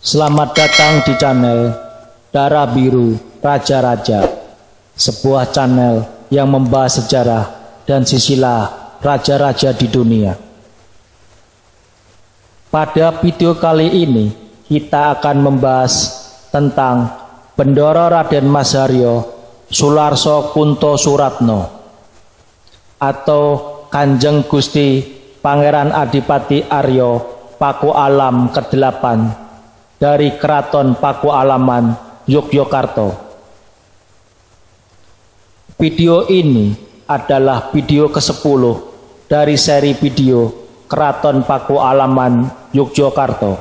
Selamat datang di channel Darah Biru Raja-Raja, sebuah channel yang membahas sejarah dan silsilah raja-raja di dunia. Pada video kali ini kita akan membahas tentang Bendoro Raden Mas Haryo Sularso Kunto Suratno atau Kanjeng Gusti Pangeran Adipati Aryo Pakualam ke-8 dari Keraton Pakualaman, Yogyakarta. Video ini adalah video ke-10 dari seri video Keraton Pakualaman, Yogyakarta.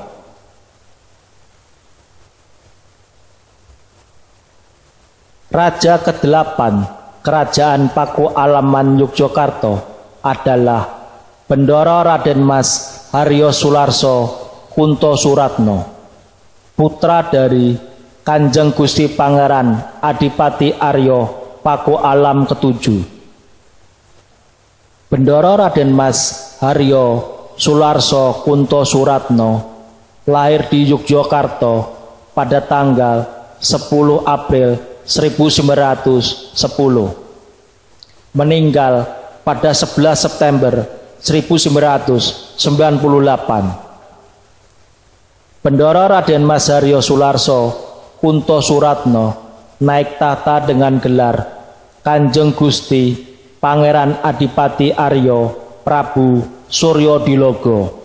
Raja ke-8 Kerajaan Pakualaman Yogyakarta adalah Bendoro Raden Mas Haryo Sularso Kunto Suratno, putra dari Kanjeng Gusti Pangeran Adipati Aryo Pakualam ke-7. Bendoro Raden Mas Haryo Sularso Kunto Suratno lahir di Yogyakarta pada tanggal 10 April 1910, meninggal pada 11 September 1998. Bendoro Raden Mas Haryo Sularso Kunto Suratno naik tahta dengan gelar Kanjeng Gusti Pangeran Adipati Aryo Prabu Suryo Dilogo.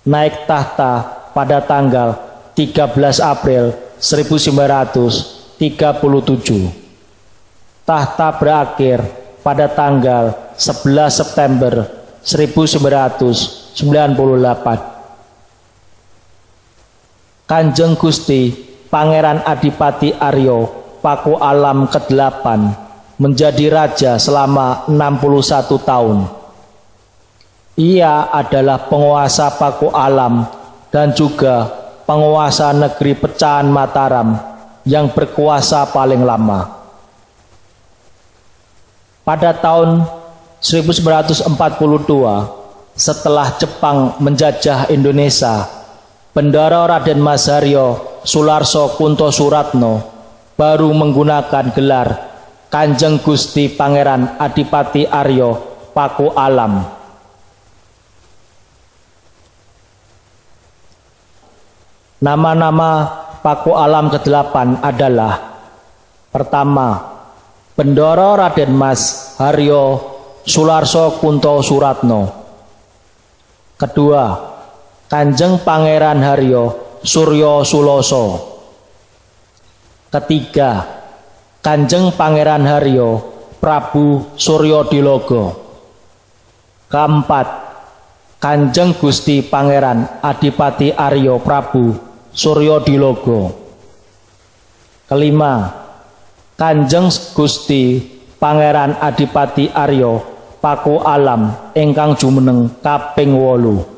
Naik tahta pada tanggal 13 April 1937. Tahta berakhir pada tanggal 11 September 1998. Kanjeng Gusti Pangeran Adipati Aryo Pakualam ke-8 menjadi raja selama 61 tahun. Ia adalah penguasa Pakualam dan juga penguasa negeri Pecahan Mataram yang berkuasa paling lama. Pada tahun 1942, setelah Jepang menjajah Indonesia, Bendoro Raden Mas Haryo Sularso Kunto Suratno baru menggunakan gelar Kanjeng Gusti Pangeran Adipati Aryo Pakualam. Nama-nama Pakualam ke-8 adalah: pertama, Bendoro Raden Mas Haryo Sularso Kunto Suratno. Kedua, Kanjeng Pangeran Haryo Suryo Suloso. Ketiga, Kanjeng Pangeran Haryo Prabu Suryo Dilogo. Keempat, Kanjeng Gusti Pangeran Adipati Aryo Prabu Suryo Dilogo. Kelima, Kanjeng Gusti Pangeran Adipati Aryo Pakualam ingkang jumeneng kaping 8.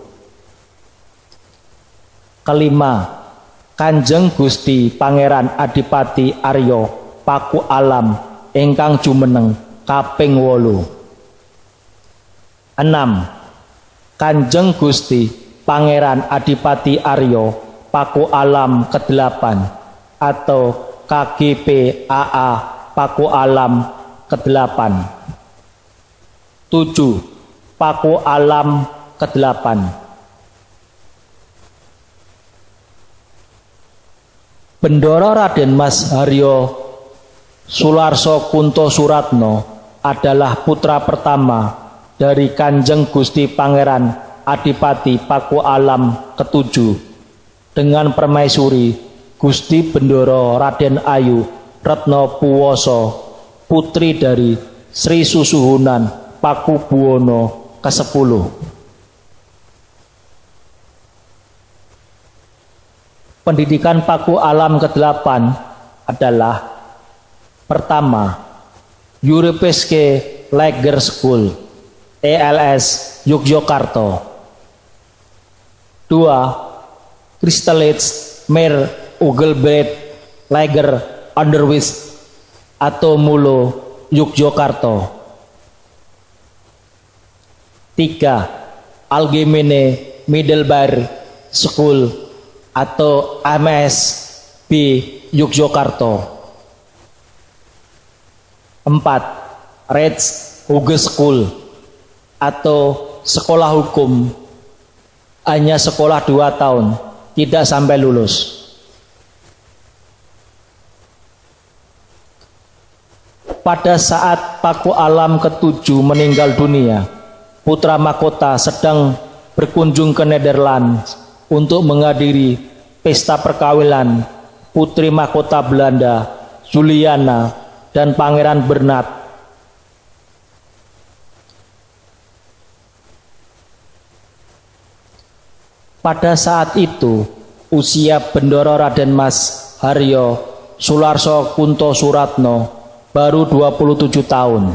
Kelima, Kanjeng Gusti Pangeran Adipati Aryo Pakualam ingkang jumeneng kaping 8. 6. Kanjeng Gusti Pangeran Adipati Aryo Pakualam ke-8 atau KGP-AA Pakualam ke-8. 7. Pakualam ke-8. Bendoro Raden Mas Haryo Sularso Kunto Suratno adalah putra pertama dari Kanjeng Gusti Pangeran Adipati Pakualam ke-7 dengan permaisuri Gusti Bendoro Raden Ayu Retno Puwoso, putri dari Sri Susuhunan Pakubuwono ke-10. Pendidikan Pakualam ke-8 adalah: pertama, Europeske Lager School ELS Yogyakarta. 2. Christelich Meer Ugelbreed Lager Onderwijs atau Mulo Yogyakarta. 3. Algemene Middelbare School atau MSB Yogyakarta. 4. Reds Hogeschool atau sekolah hukum, hanya sekolah 2 tahun, tidak sampai lulus. Pada saat Paku Alam ke-7 meninggal dunia, putra mahkota sedang berkunjung ke Nederland untuk menghadiri pesta perkawinan putri mahkota Belanda Juliana dan Pangeran Bernard. Pada saat itu, usia Bendoro Raden Mas Haryo Sularso Kunto Suratno baru 27 tahun.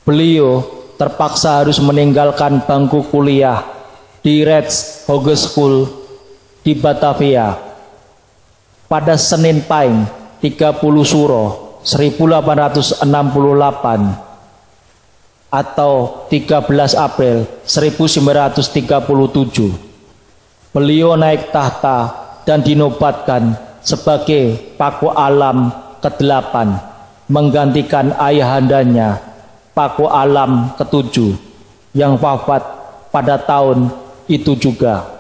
Beliau terpaksa harus meninggalkan bangku kuliah di Reds Hogeschool di Batavia pada Senin Pahing 30 Suro 1868 atau 13 April 1937. Beliau naik tahta dan dinobatkan sebagai Paku Alam ke-8, menggantikan ayahandanya Paku Alam ke-7 yang wafat pada tahun itu juga.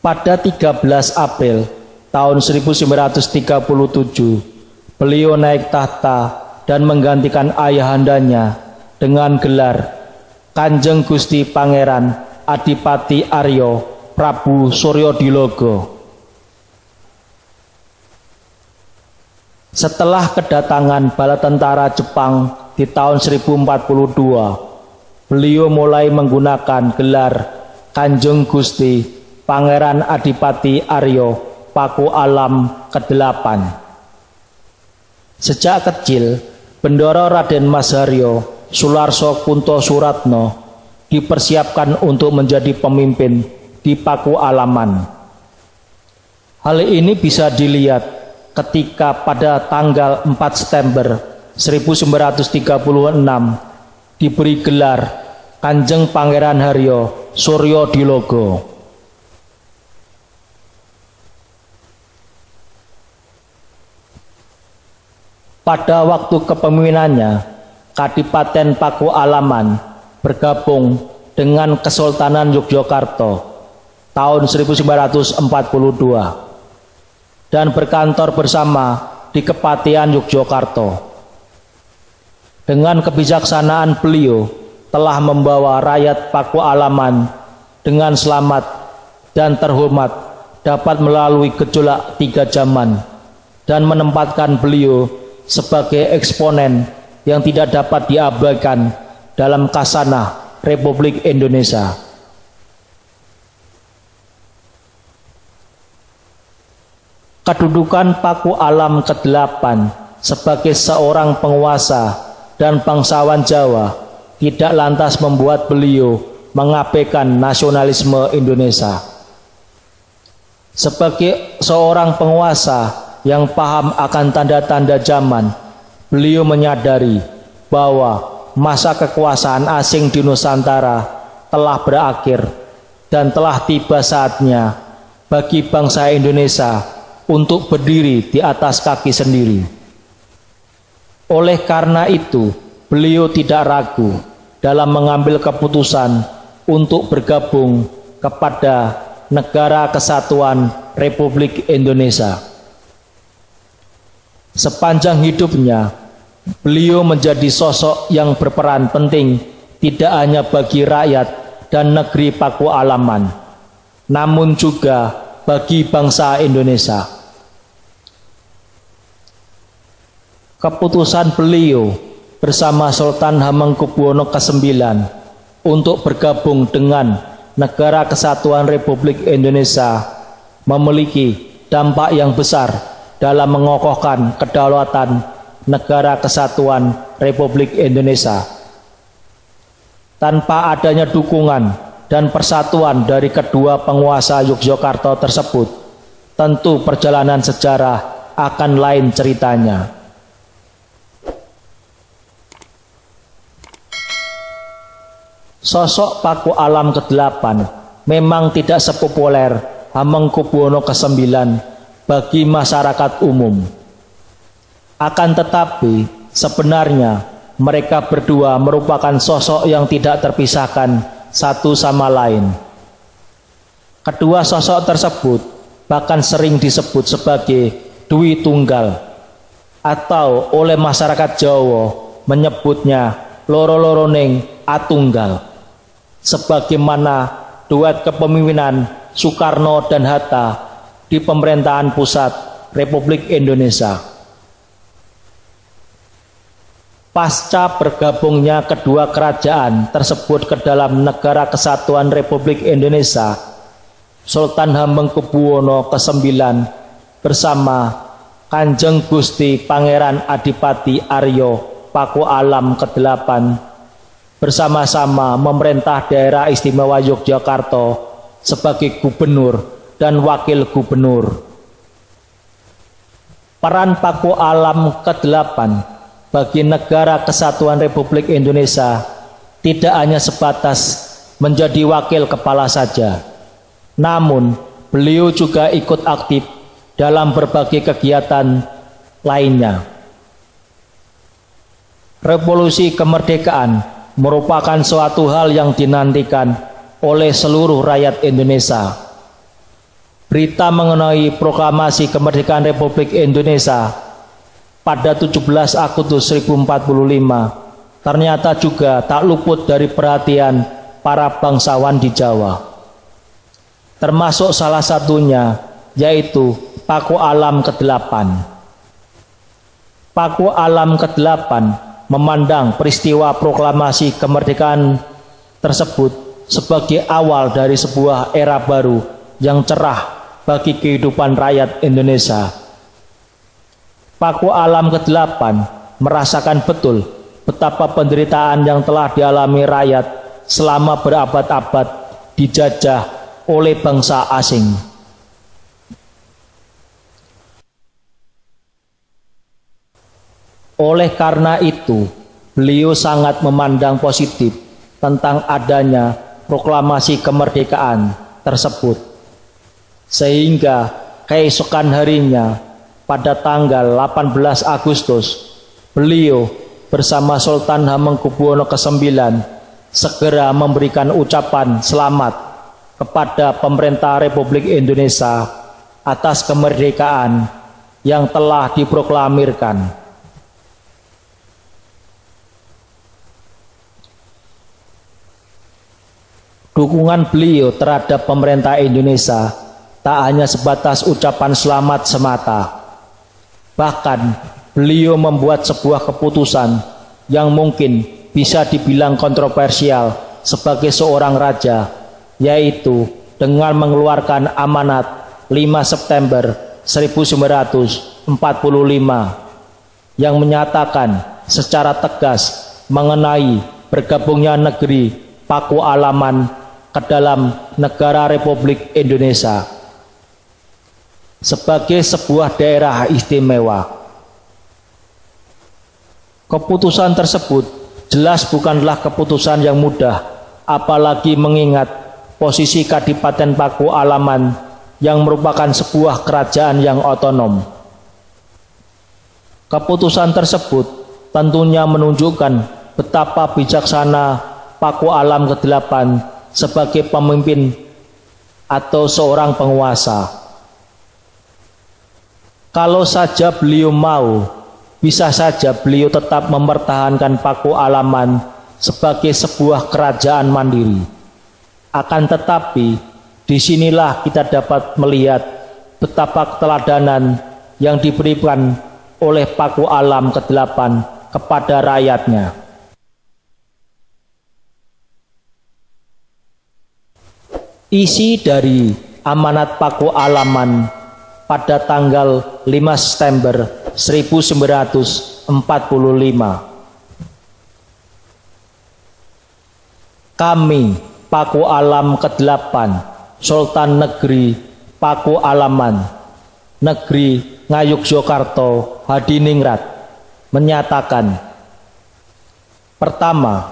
Pada 13 April tahun 1937, beliau naik tahta dan menggantikan ayahandanya dengan gelar Kanjeng Gusti Pangeran Adipati Aryo Prabu Suryodilogo. Setelah kedatangan bala tentara Jepang di tahun 1042, beliau mulai menggunakan gelar Kanjeng Gusti Pangeran Adipati Aryo Paku Alam ke-8. Sejak kecil, Bendoro Raden Mas Haryo Sularso Kunto Suratno dipersiapkan untuk menjadi pemimpin di Paku Alaman. Hal ini bisa dilihat ketika pada tanggal 4 September 1936 diberi gelar Kanjeng Pangeran Haryo Suryodilogo. Pada waktu kepemimpinannya, Kadipaten Paku Alaman bergabung dengan Kesultanan Yogyakarta tahun 1942 dan berkantor bersama di Kepatihan Yogyakarta. Dengan kebijaksanaan beliau telah membawa rakyat Paku Alaman dengan selamat dan terhormat dapat melalui gejolak 3 zaman dan menempatkan beliau sebagai eksponen yang tidak dapat diabaikan dalam khasanah Republik Indonesia. Kedudukan Paku Alam ke-8 sebagai seorang penguasa dan bangsawan Jawa tidak lantas membuat beliau mengabaikan nasionalisme Indonesia. Sebagai seorang penguasa yang paham akan tanda-tanda zaman, beliau menyadari bahwa masa kekuasaan asing di Nusantara telah berakhir dan telah tiba saatnya bagi bangsa Indonesia untuk berdiri di atas kaki sendiri. Oleh karena itu, beliau tidak ragu dalam mengambil keputusan untuk bergabung kepada Negara Kesatuan Republik Indonesia. Sepanjang hidupnya, beliau menjadi sosok yang berperan penting tidak hanya bagi rakyat dan negeri Paku Alaman, namun juga bagi bangsa Indonesia. Keputusan beliau bersama Sultan Hamengkubuwono ke-9 untuk bergabung dengan Negara Kesatuan Republik Indonesia memiliki dampak yang besar dalam mengokohkan kedaulatan Negara Kesatuan Republik Indonesia. Tanpa adanya dukungan dan persatuan dari kedua penguasa Yogyakarta tersebut, tentu perjalanan sejarah akan lain ceritanya. Sosok Paku Alam ke-8 memang tidak sepopuler Hamengkubuwono ke-9 bagi masyarakat umum. Akan tetapi sebenarnya mereka berdua merupakan sosok yang tidak terpisahkan satu sama lain. Kedua sosok tersebut bahkan sering disebut sebagai Dwi Tunggal, atau oleh masyarakat Jawa menyebutnya loro-loroning Atunggal, sebagaimana duet kepemimpinan Soekarno dan Hatta di pemerintahan pusat Republik Indonesia. Pasca bergabungnya kedua kerajaan tersebut ke dalam Negara Kesatuan Republik Indonesia, Sultan Hamengkubuwono ke-9 bersama Kanjeng Gusti Pangeran Adipati Aryo Paku Alam ke-8 bersama-sama memerintah daerah istimewa Yogyakarta sebagai gubernur dan wakil gubernur. Peran Paku Alam ke-8 bagi Negara Kesatuan Republik Indonesia tidak hanya sebatas menjadi wakil kepala saja, namun beliau juga ikut aktif dalam berbagai kegiatan lainnya. Revolusi kemerdekaan merupakan suatu hal yang dinantikan oleh seluruh rakyat Indonesia. Berita mengenai proklamasi kemerdekaan Republik Indonesia pada 17 Agustus 1045 ternyata juga tak luput dari perhatian para bangsawan di Jawa. Termasuk salah satunya yaitu Paku Alam ke-8. Paku Alam ke-8 memandang peristiwa proklamasi kemerdekaan tersebut sebagai awal dari sebuah era baru yang cerah bagi kehidupan rakyat Indonesia. Paku Alam ke-8 merasakan betul betapa penderitaan yang telah dialami rakyat selama berabad-abad dijajah oleh bangsa asing. Oleh karena itu, beliau sangat memandang positif tentang adanya proklamasi kemerdekaan tersebut, sehingga keesokan harinya pada tanggal 18 Agustus beliau bersama Sultan Hamengkubuwono ke-9 segera memberikan ucapan selamat kepada pemerintah Republik Indonesia atas kemerdekaan yang telah diproklamirkan. Dukungan beliau terhadap pemerintah Indonesia tak hanya sebatas ucapan selamat semata. Bahkan beliau membuat sebuah keputusan yang mungkin bisa dibilang kontroversial sebagai seorang raja, yaitu dengan mengeluarkan amanat 5 September 1945 yang menyatakan secara tegas mengenai bergabungnya negeri Paku Alaman ke dalam Negara Republik Indonesia sebagai sebuah daerah istimewa. Keputusan tersebut jelas bukanlah keputusan yang mudah, apalagi mengingat posisi Kadipaten Paku Alaman yang merupakan sebuah kerajaan yang otonom. Keputusan tersebut tentunya menunjukkan betapa bijaksana Paku Alam ke-8 sebagai pemimpin atau seorang penguasa. Kalau saja beliau mau, bisa saja beliau tetap mempertahankan Paku Alaman sebagai sebuah kerajaan mandiri. Akan tetapi, disinilah kita dapat melihat betapa keteladanan yang diberikan oleh Paku Alam ke-8 kepada rakyatnya. Isi dari amanat Paku Alaman pada tanggal 5 September 1945. Kami Paku Alam ke-8, Sultan Negeri Paku Alaman, Negeri Ngayogyakarta Hadiningrat, menyatakan: pertama,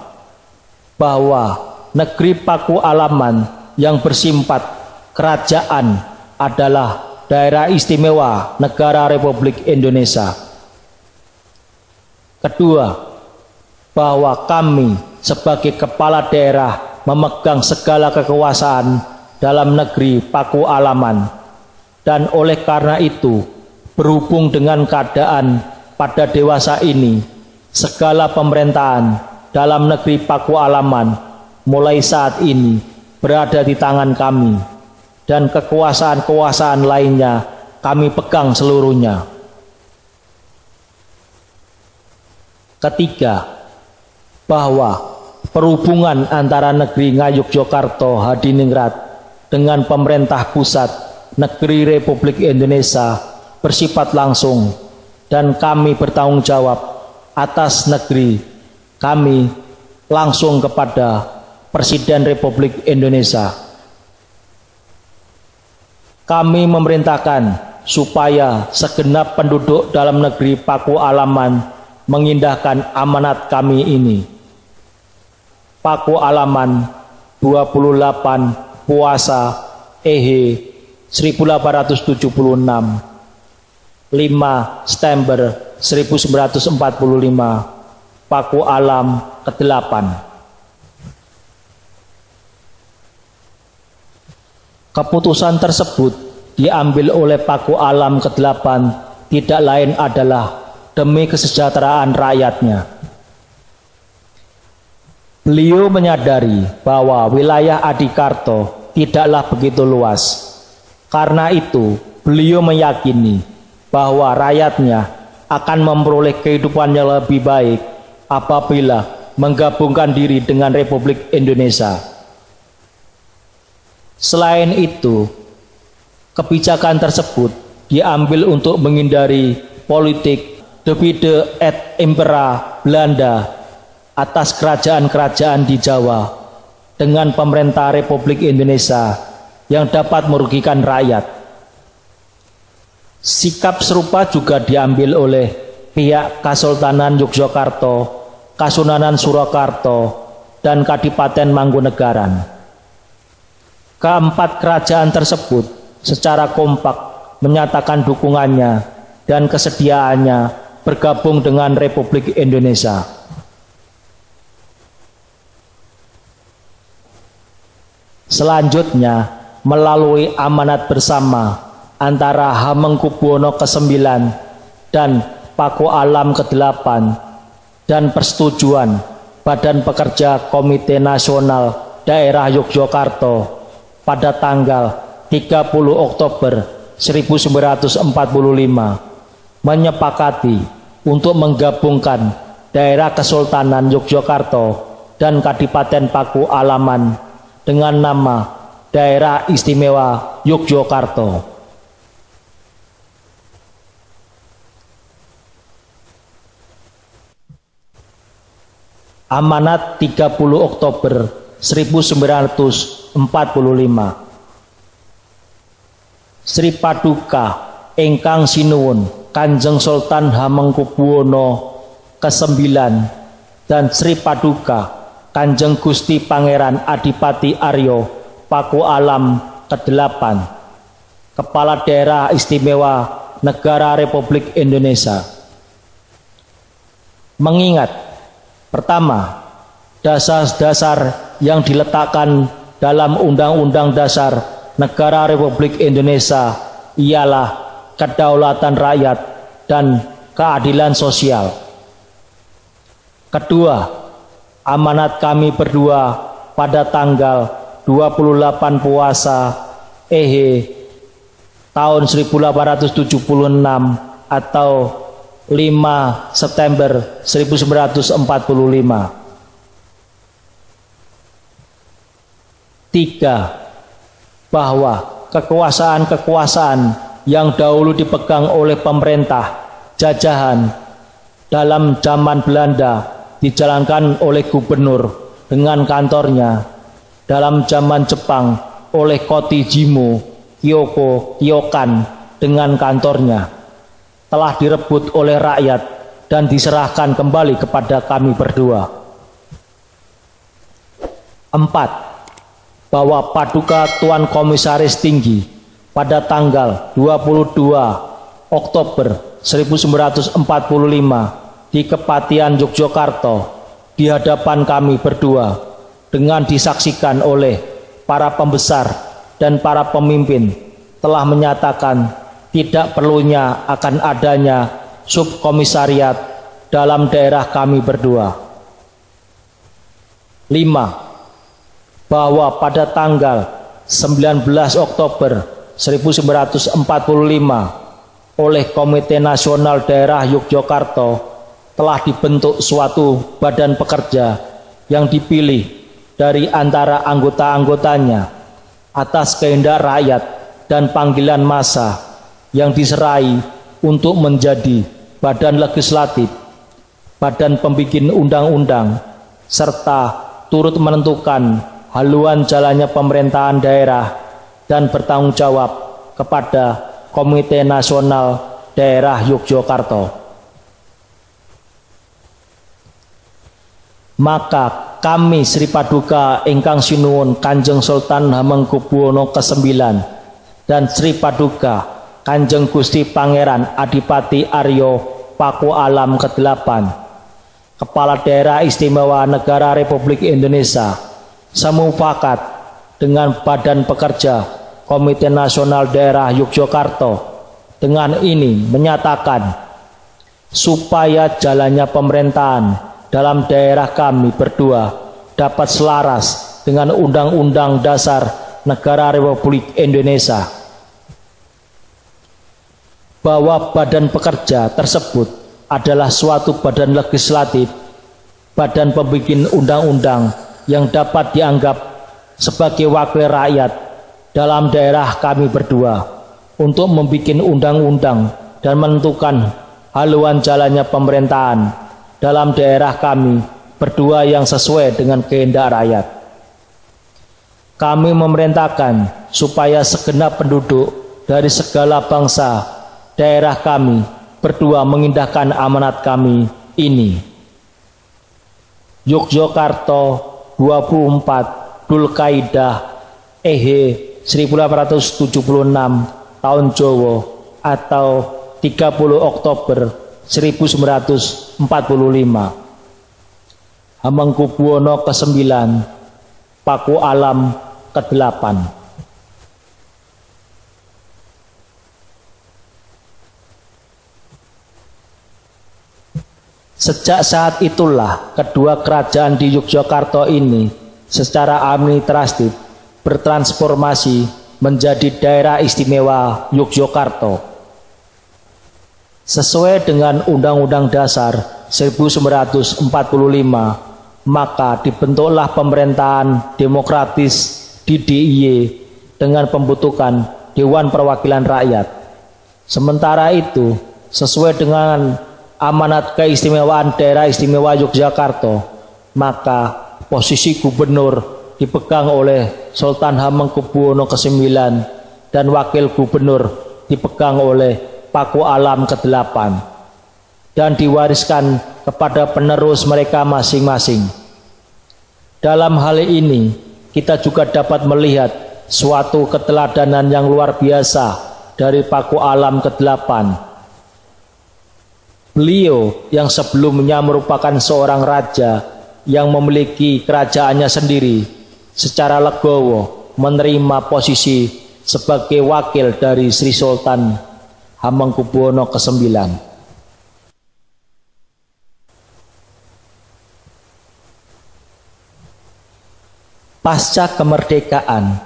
bahwa negeri Paku Alaman yang bersifat kerajaan adalah daerah istimewa negara Republik Indonesia. Kedua, bahwa kami sebagai kepala daerah memegang segala kekuasaan dalam negeri Paku Alaman, dan oleh karena itu berhubung dengan keadaan pada dewasa ini, segala pemerintahan dalam negeri Paku Alaman mulai saat ini berada di tangan kami, dan kekuasaan-kekuasaan lainnya kami pegang seluruhnya. Ketiga, bahwa perhubungan antara negeri Ngayogyakarta Hadiningrat dengan pemerintah pusat negeri Republik Indonesia bersifat langsung, dan kami bertanggung jawab atas negeri kami langsung kepada Presiden Republik Indonesia. Kami memerintahkan supaya segenap penduduk dalam negeri Paku Alaman mengindahkan amanat kami ini. Paku Alaman 28 Puasa EHE 1876, 5 September 1945, Paku Alam ke-8. Keputusan tersebut diambil oleh Paku Alam ke-8 tidak lain adalah demi kesejahteraan rakyatnya. Beliau menyadari bahwa wilayah Adikarto tidaklah begitu luas. Karena itu, beliau meyakini bahwa rakyatnya akan memperoleh kehidupan yang lebih baik apabila menggabungkan diri dengan Republik Indonesia. Selain itu, kebijakan tersebut diambil untuk menghindari politik divide et impera Belanda atas kerajaan-kerajaan di Jawa dengan pemerintah Republik Indonesia yang dapat merugikan rakyat. Sikap serupa juga diambil oleh pihak Kesultanan Yogyakarta, Kasunanan Surakarta, dan Kadipaten Mangkunegaran. Keempat kerajaan tersebut secara kompak menyatakan dukungannya dan kesediaannya bergabung dengan Republik Indonesia. Selanjutnya, melalui amanat bersama antara Hamengkubuwono ke-9 dan Paku Alam ke-8 dan persetujuan Badan Pekerja Komite Nasional Daerah Yogyakarta pada tanggal 30 Oktober 1945 menyepakati untuk menggabungkan daerah Kesultanan Yogyakarta dan Kadipaten Paku Alaman dengan nama Daerah Istimewa Yogyakarta. Amanat 30 Oktober 1945. Sri Paduka ingkang sinuwun Kanjeng Sultan Hamengkubuwono ke-9 dan Sri Paduka Kanjeng Gusti Pangeran Adipati Aryo Paku Alam ke-8, Kepala Daerah Istimewa Negara Republik Indonesia. Mengingat, pertama, dasar-dasar yang diletakkan dalam Undang-Undang Dasar Negara Republik Indonesia ialah kedaulatan rakyat dan keadilan sosial. Kedua, amanat kami berdua pada tanggal 28 Puasa EHE tahun 1876 atau 5 September 1945. 3. Bahwa kekuasaan-kekuasaan yang dahulu dipegang oleh pemerintah jajahan dalam zaman Belanda dijalankan oleh gubernur dengan kantornya, dalam zaman Jepang oleh Koti Jimo Kyoko Kyokan dengan kantornya, telah direbut oleh rakyat dan diserahkan kembali kepada kami berdua. 4. Bahwa Paduka Tuan Komisaris Tinggi pada tanggal 22 Oktober 1945 di Kepatihan Yogyakarta di hadapan kami berdua dengan disaksikan oleh para pembesar dan para pemimpin telah menyatakan tidak perlunya akan adanya subkomisariat dalam daerah kami berdua. 5. Bahwa pada tanggal 19 Oktober 1945 oleh Komite Nasional Daerah Yogyakarta telah dibentuk suatu badan pekerja yang dipilih dari antara anggota-anggotanya atas kehendak rakyat dan panggilan massa yang diserai untuk menjadi badan legislatif, badan pembikin undang-undang, serta turut menentukan haluan jalannya pemerintahan daerah dan bertanggung jawab kepada Komite Nasional Daerah Yogyakarta. Maka kami Sri Paduka ingkang sinuwun Kanjeng Sultan Hamengkubuwono ke-9 dan Sri Paduka Kanjeng Gusti Pangeran Adipati Aryo Paku Alam ke-8, Kepala Daerah Istimewa Negara Republik Indonesia, semufakat dengan Badan Pekerja Komite Nasional Daerah Yogyakarta dengan ini menyatakan supaya jalannya pemerintahan dalam daerah kami berdua dapat selaras dengan Undang-Undang Dasar Negara Republik Indonesia, bahwa badan pekerja tersebut adalah suatu badan legislatif, badan pembikin undang-undang yang dapat dianggap sebagai wakil rakyat dalam daerah kami berdua untuk membikin undang-undang dan menentukan haluan jalannya pemerintahan dalam daerah kami berdua yang sesuai dengan kehendak rakyat. Kami memerintahkan supaya segenap penduduk dari segala bangsa daerah kami berdua mengindahkan amanat kami ini. Yogyakarta 24 Dzulkaidah Ehe 1876 tahun Jawa atau 30 Oktober 1945. Hamengkubuwono ke-9 Paku Alam ke-8. Sejak saat itulah kedua kerajaan di Yogyakarta ini secara administratif bertransformasi menjadi Daerah Istimewa Yogyakarta. Sesuai dengan Undang-Undang Dasar 1945, maka dibentuklah pemerintahan demokratis di DIY dengan pembentukan Dewan Perwakilan Rakyat. Sementara itu, sesuai dengan amanat keistimewaan Daerah Istimewa Yogyakarta, maka posisi gubernur dipegang oleh Sultan Hamengkubuwono ke-9 dan wakil gubernur dipegang oleh Paku Alam ke-8 dan diwariskan kepada penerus mereka masing-masing. Dalam hal ini kita juga dapat melihat suatu keteladanan yang luar biasa dari Paku Alam ke-8. Beliau yang sebelumnya merupakan seorang raja yang memiliki kerajaannya sendiri secara legowo menerima posisi sebagai wakil dari Sri Sultan Hamengkubuwono ke-9. Pasca kemerdekaan,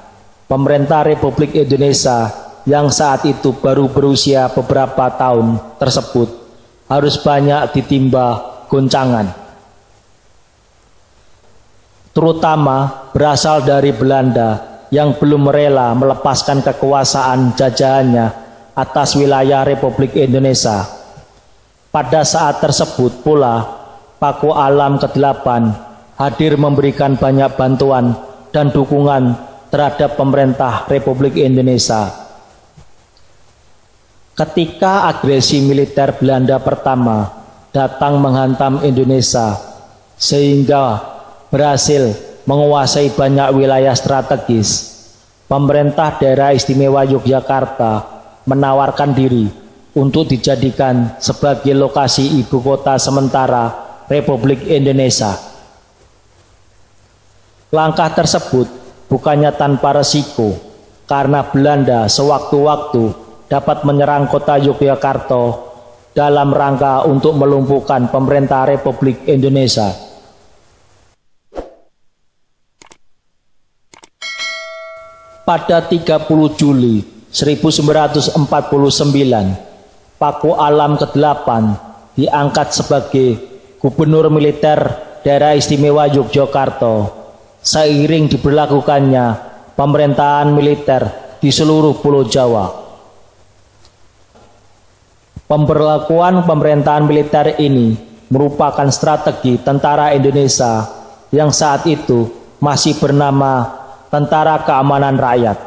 pemerintah Republik Indonesia yang saat itu baru berusia beberapa tahun tersebut harus banyak ditimba goncangan, terutama berasal dari Belanda yang belum rela melepaskan kekuasaan jajahannya atas wilayah Republik Indonesia. Pada saat tersebut pula Paku Alam ke-8 hadir memberikan banyak bantuan dan dukungan terhadap pemerintah Republik Indonesia. Ketika agresi militer Belanda pertama datang menghantam Indonesia sehingga berhasil menguasai banyak wilayah strategis, pemerintah daerah istimewa Yogyakarta menawarkan diri untuk dijadikan sebagai lokasi ibu kota sementara Republik Indonesia. Langkah tersebut bukannya tanpa resiko, karena Belanda sewaktu-waktu dapat menyerang kota Yogyakarta dalam rangka untuk melumpuhkan pemerintah Republik Indonesia. Pada 30 Juli 1949, Paku Alam ke-8 diangkat sebagai Gubernur Militer Daerah Istimewa Yogyakarta seiring diberlakukannya pemerintahan militer di seluruh Pulau Jawa. Pemberlakuan pemerintahan militer ini merupakan strategi tentara Indonesia yang saat itu masih bernama Tentara Keamanan Rakyat,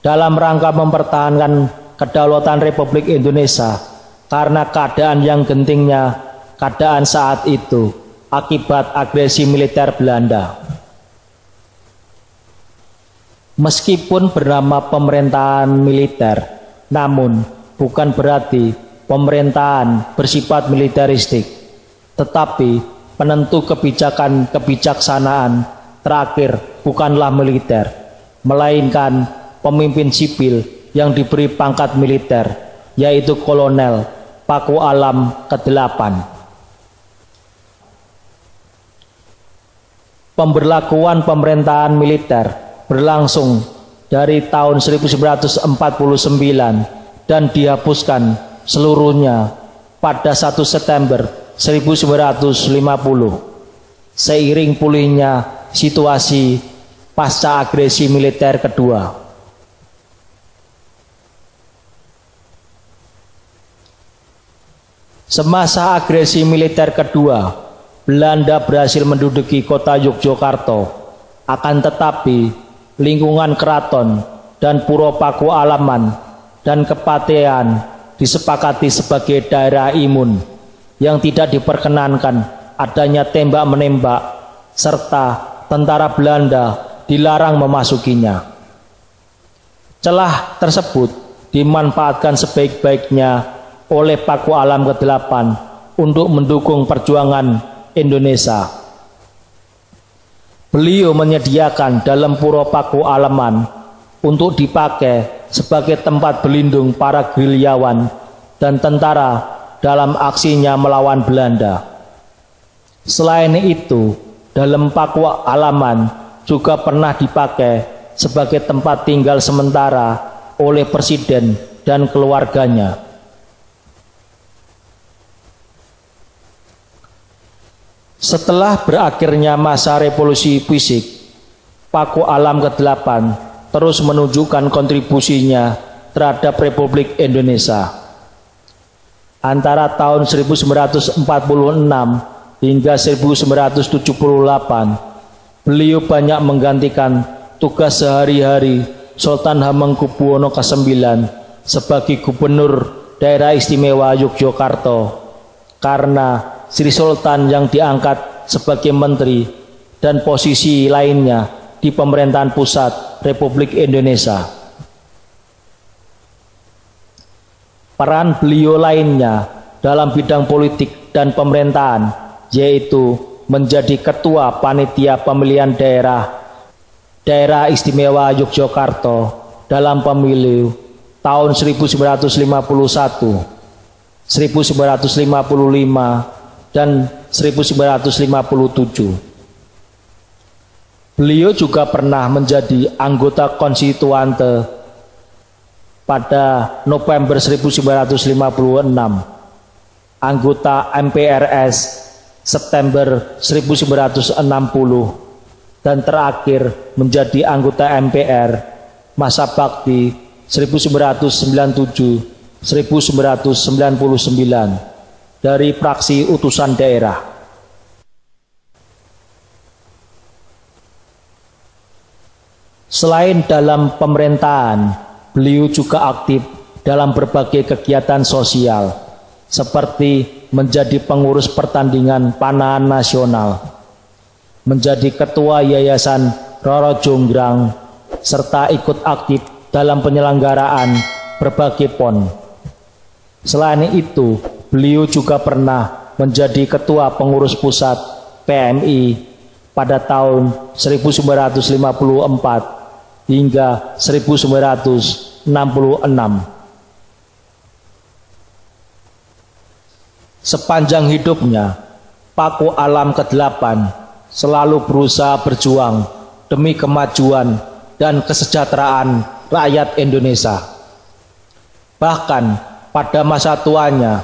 dalam rangka mempertahankan kedaulatan Republik Indonesia karena keadaan yang gentingnya keadaan saat itu akibat agresi militer Belanda. Meskipun bernama pemerintahan militer, namun bukan berarti pemerintahan bersifat militeristik, tetapi penentu kebijaksanaan terakhir bukanlah militer, melainkan pemimpin sipil yang diberi pangkat militer, yaitu Kolonel Paku Alam ke-8. Pemberlakuan pemerintahan militer berlangsung dari tahun 1949 dan dihapuskan seluruhnya pada 1 September 1950 seiring pulihnya situasi pasca agresi militer kedua. Semasa agresi militer kedua, Belanda berhasil menduduki kota Yogyakarta. Akan tetapi, lingkungan keraton dan Pura Paku Alaman dan Kepatean disepakati sebagai daerah imun yang tidak diperkenankan adanya tembak-menembak, serta tentara Belanda dilarang memasukinya. Celah tersebut dimanfaatkan sebaik-baiknya oleh Paku Alam ke-8 untuk mendukung perjuangan Indonesia. Beliau menyediakan dalam Pura Paku Alaman untuk dipakai sebagai tempat berlindung para gerilyawan dan tentara dalam aksinya melawan Belanda. Selain itu, dalam Paku Alaman juga pernah dipakai sebagai tempat tinggal sementara oleh presiden dan keluarganya. Setelah berakhirnya masa revolusi fisik, Paku Alam ke-8 terus menunjukkan kontribusinya terhadap Republik Indonesia. Antara tahun 1946 hingga 1978, beliau banyak menggantikan tugas sehari-hari Sultan Hamengkubuwono ke-9 sebagai Gubernur Daerah Istimewa Yogyakarta, karena Sri Sultan yang diangkat sebagai menteri dan posisi lainnya di pemerintahan pusat Republik Indonesia. Peran beliau lainnya dalam bidang politik dan pemerintahan yaitu menjadi Ketua Panitia Pemilihan Daerah Istimewa Yogyakarta dalam pemilu tahun 1951, 1955, dan 1957. Beliau juga pernah menjadi anggota konstituante pada November 1956, anggota MPRS September 1960, dan terakhir menjadi anggota MPR masa bakti 1997-1999 dari fraksi utusan daerah. Selain dalam pemerintahan, beliau juga aktif dalam berbagai kegiatan sosial, seperti menjadi pengurus pertandingan panahan nasional, menjadi ketua Yayasan Roro Jonggrang serta ikut aktif dalam penyelenggaraan berbagai PON. Selain itu, beliau juga pernah menjadi ketua pengurus pusat PMI pada tahun 1954 hingga 1966. Sepanjang hidupnya, Paku Alam ke-8 selalu berusaha berjuang demi kemajuan dan kesejahteraan rakyat Indonesia. Bahkan pada masa tuanya,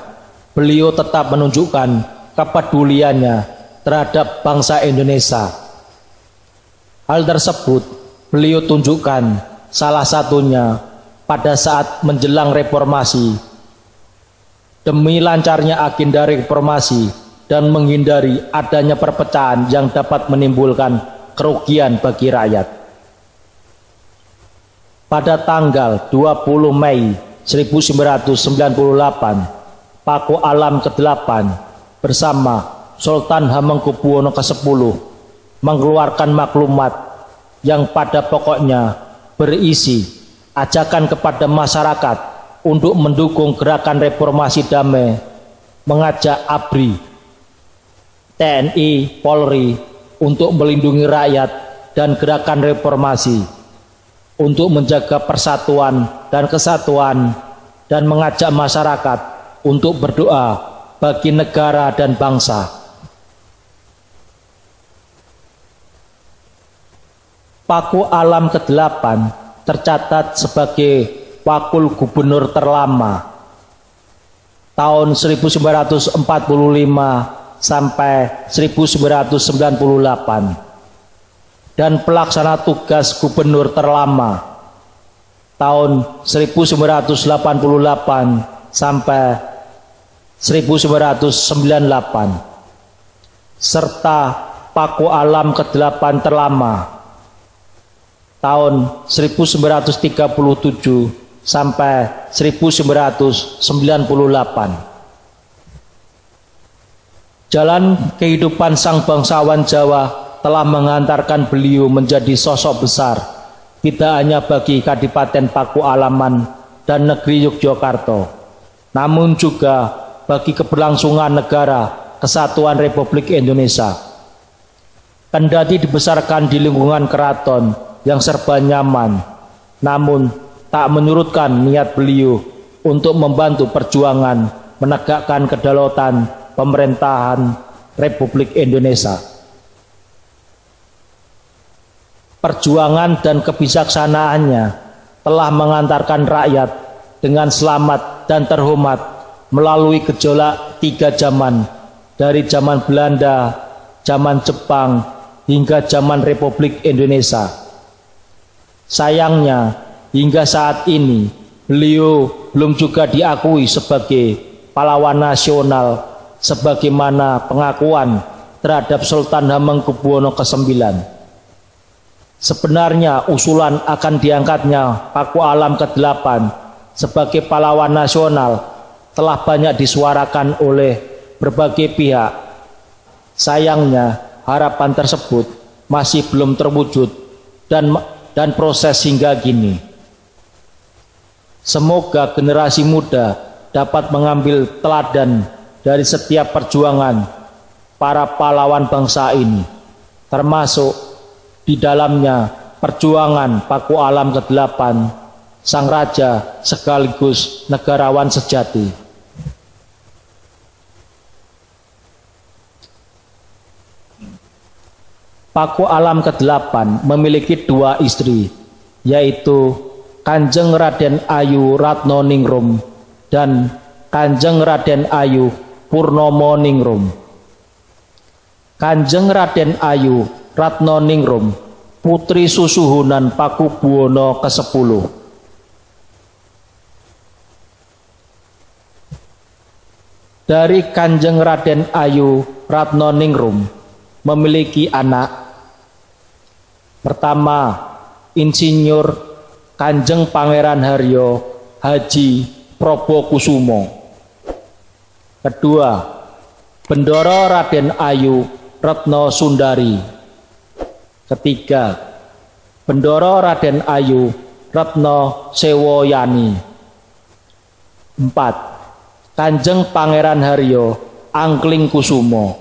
beliau tetap menunjukkan kepeduliannya terhadap bangsa Indonesia. Hal tersebut beliau tunjukkan salah satunya pada saat menjelang reformasi. Demi lancarnya agenda reformasi dan menghindari adanya perpecahan yang dapat menimbulkan kerugian bagi rakyat. Pada tanggal 20 Mei 1998, Paku Alam ke-8 bersama Sultan Hamengkubuwono ke-10 mengeluarkan maklumat yang pada pokoknya berisi ajakan kepada masyarakat untuk mendukung gerakan reformasi damai, mengajak ABRI, TNI, Polri untuk melindungi rakyat dan gerakan reformasi, untuk menjaga persatuan dan kesatuan, dan mengajak masyarakat untuk berdoa bagi negara dan bangsa. Paku Alam ke-8 tercatat sebagai Wakil Gubernur terlama tahun 1945 sampai 1998 dan pelaksana tugas gubernur terlama tahun 1988 sampai 1998 serta Paku Alam ke-8 terlama tahun 1937 sampai 1998. Jalan kehidupan sang bangsawan Jawa telah mengantarkan beliau menjadi sosok besar, tidak hanya bagi Kadipaten Paku Alaman dan negeri Yogyakarta, namun juga bagi keberlangsungan negara Kesatuan Republik Indonesia. Kendati dibesarkan di lingkungan keraton yang serba nyaman, namun tak menyurutkan niat beliau untuk membantu perjuangan menegakkan kedaulatan pemerintahan Republik Indonesia. Perjuangan dan kebijaksanaannya telah mengantarkan rakyat dengan selamat dan terhormat melalui gejolak 3 zaman, dari zaman Belanda, zaman Jepang, hingga zaman Republik Indonesia. Sayangnya, hingga saat ini beliau belum juga diakui sebagai pahlawan nasional sebagaimana pengakuan terhadap Sultan Hamengkubuwono ke-9. Sebenarnya usulan akan diangkatnya Paku Alam ke-8 sebagai pahlawan nasional telah banyak disuarakan oleh berbagai pihak. Sayangnya harapan tersebut masih belum terwujud dan proses hingga kini. Semoga generasi muda dapat mengambil teladan dari setiap perjuangan para pahlawan bangsa ini, termasuk di dalamnya perjuangan Paku Alam ke-8, sang raja sekaligus negarawan sejati. Paku Alam ke-8 memiliki 2 istri, yaitu Kanjeng Raden Ayu Ratnoningrum dan Kanjeng Raden Ayu Purnomo Ningrum. Kanjeng Raden Ayu Ratnoningrum putri susuhunan Pakubuwono ke-10. Dari Kanjeng Raden Ayu Ratnoningrum memiliki anak pertama, Insinyur Kanjeng Pangeran Haryo Haji Probokusumo. Kedua, Bendoro Raden Ayu Retno Sundari. Ketiga, Bendoro Raden Ayu Retno Sewoyani. 4. Kanjeng Pangeran Haryo Angkling Kusumo.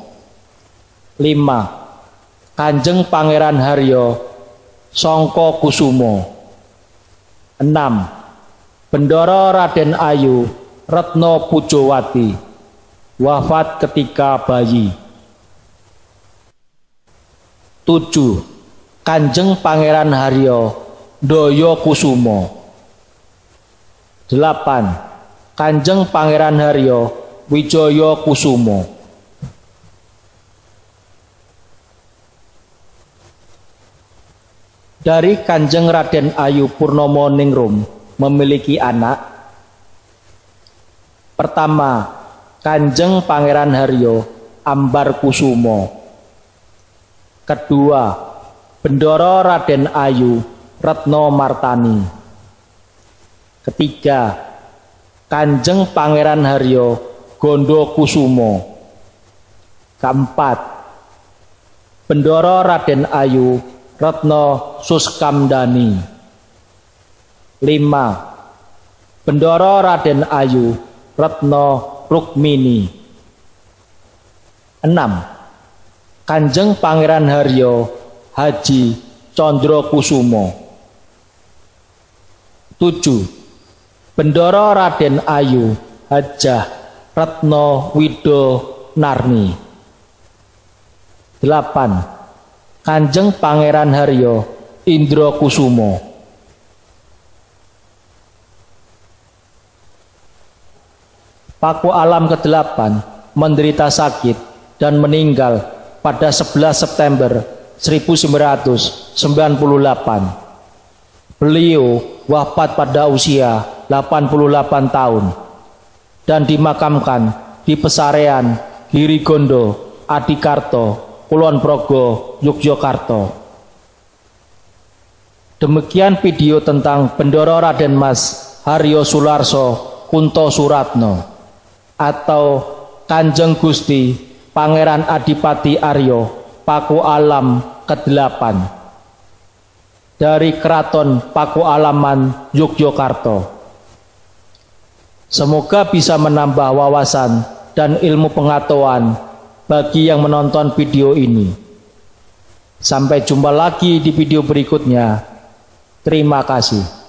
5. Kanjeng Pangeran Haryo Songko Kusumo. 6. Bendoro Raden Ayu Retno Pujowati, wafat ketika bayi. 7. Kanjeng Pangeran Haryo Doyo Kusumo. 8. Kanjeng Pangeran Haryo Wijoyo Kusumo. Dari Kanjeng Raden Ayu Purnomo Ningrum memiliki anak. Pertama, Kanjeng Pangeran Haryo Ambar Kusumo. Kedua, Bendoro Raden Ayu Retno Martani. Ketiga, Kanjeng Pangeran Haryo Gondo Kusumo. Keempat, Bendoro Raden Ayu Retno Suskamdani. 5. Bendoro Raden Ayu Retno Rukmini. 6. Kanjeng Pangeran Haryo Haji Condro Kusumo. 7. Bendoro Raden Ayu Hajah Retno Wido Narni. 8. Kanjeng Pangeran Haryo Indro Kusumo. Paku Alam ke-8 menderita sakit dan meninggal pada 11 September 1998. Beliau wafat pada usia 88 tahun dan dimakamkan di Pesarean Girigondo, Adikarto, Kulon Progo, Yogyakarta. Demikian video tentang Bendoro Raden Mas Haryo Sularso Kunto Suratno atau Kanjeng Gusti Pangeran Adipati Aryo Paku Alam ke-8 dari Keraton Paku Alaman Yogyakarta. Semoga bisa menambah wawasan dan ilmu pengetahuan bagi yang menonton video ini. Sampai jumpa lagi di video berikutnya. Terima kasih.